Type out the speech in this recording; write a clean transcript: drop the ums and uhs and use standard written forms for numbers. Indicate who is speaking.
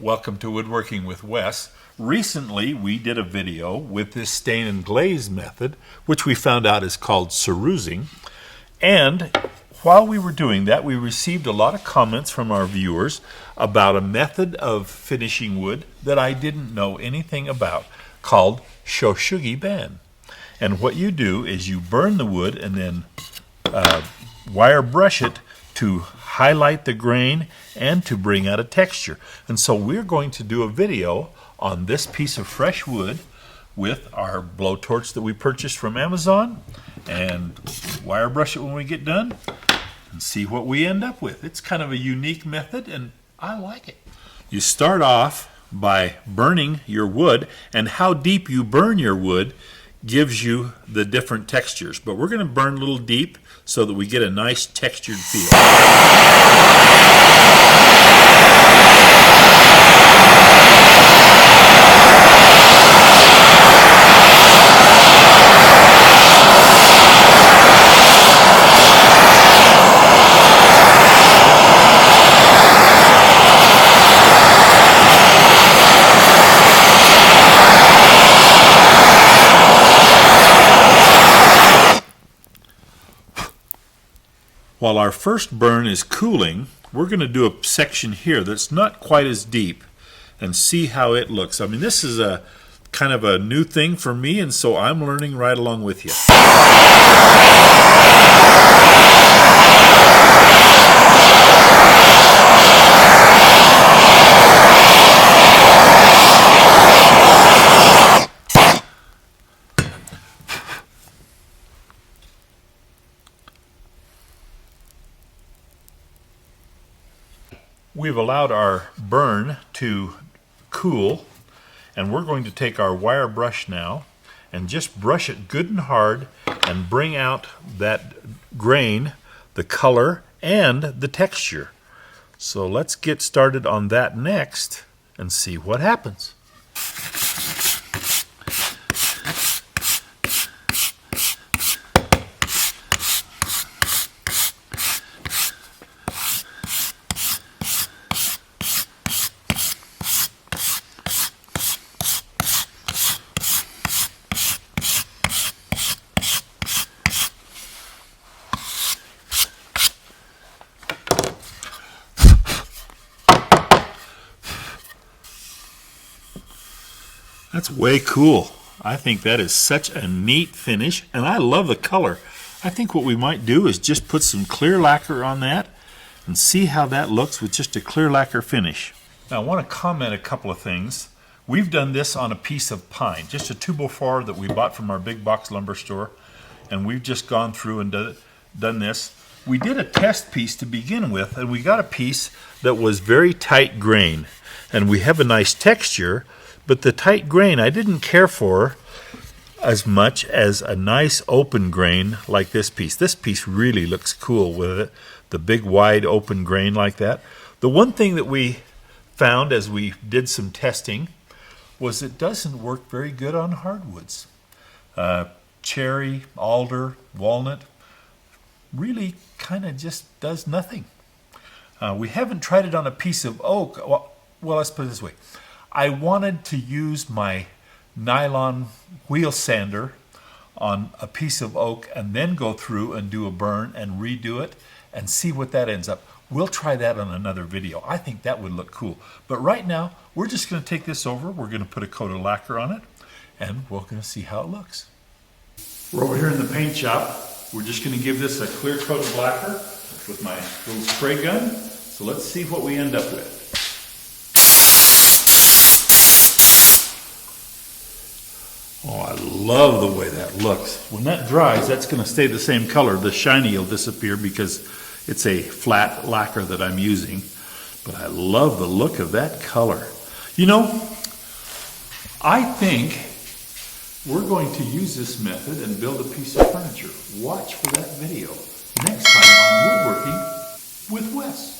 Speaker 1: Welcome to Woodworking with Wes. Recently we did a video with this stain and glaze method, which we found out is called cerusing. And while we were doing that, we received a lot of comments from our viewers about a method of finishing wood that I didn't know anything about, called Shou Sugi ban. And what you do is you burn the wood and then wire brush it to highlight the grain and to bring out a texture. And so we're going to do a video on this piece of fresh wood with our blowtorch that we purchased from Amazon, and wire brush it when we get done and see what we end up with. It's kind of a unique method and I like it. You start off by burning your wood, and how deep you burn your wood gives you the different textures, but we're going to burn a little deep so that we get a nice textured feel. While our first burn is cooling, we're going to do a section here that's not quite as deep and see how it looks. I mean, this is a kind of a new thing for me, and so I'm learning right along with you. We've allowed our burn to cool, and we're going to take our wire brush now and just brush it good and hard and bring out that grain, the color, and the texture. So let's get started on that next and see what happens. That's way cool. I think that is such a neat finish, and I love the color. I think what we might do is just put some clear lacquer on that and see how that looks with just a clear lacquer finish. Now I want to comment a couple of things. We've done this on a piece of pine, just a 2x4 that we bought from our big box lumber store, and we've just gone through and done this. We did a test piece to begin with, and we got a piece that was very tight grain, and we have a nice texture. But the tight grain I didn't care for as much as a nice open grain like this piece. This piece really looks cool with it, the big wide open grain like that. The one thing that we found as we did some testing was it doesn't work very good on hardwoods. Cherry, alder, walnut really kind of just does nothing. We haven't tried it on a piece of oak. Well, let's put it this way. I wanted to use my nylon wheel sander on a piece of oak and then go through and do a burn and redo it and see what that ends up. We'll try that on another video. I think that would look cool. But right now, we're just going to take this over. We're going to put a coat of lacquer on it, and we're going to see how it looks. We're over here in the paint shop. We're just going to give this a clear coat of lacquer with my little spray gun. So let's see what we end up with. Oh, I love the way that looks. When that dries, that's going to stay the same color. The shiny will disappear because it's a flat lacquer that I'm using. But I love the look of that color. You know, I think we're going to use this method and build a piece of furniture. Watch for that video next time on Woodworking with Wes.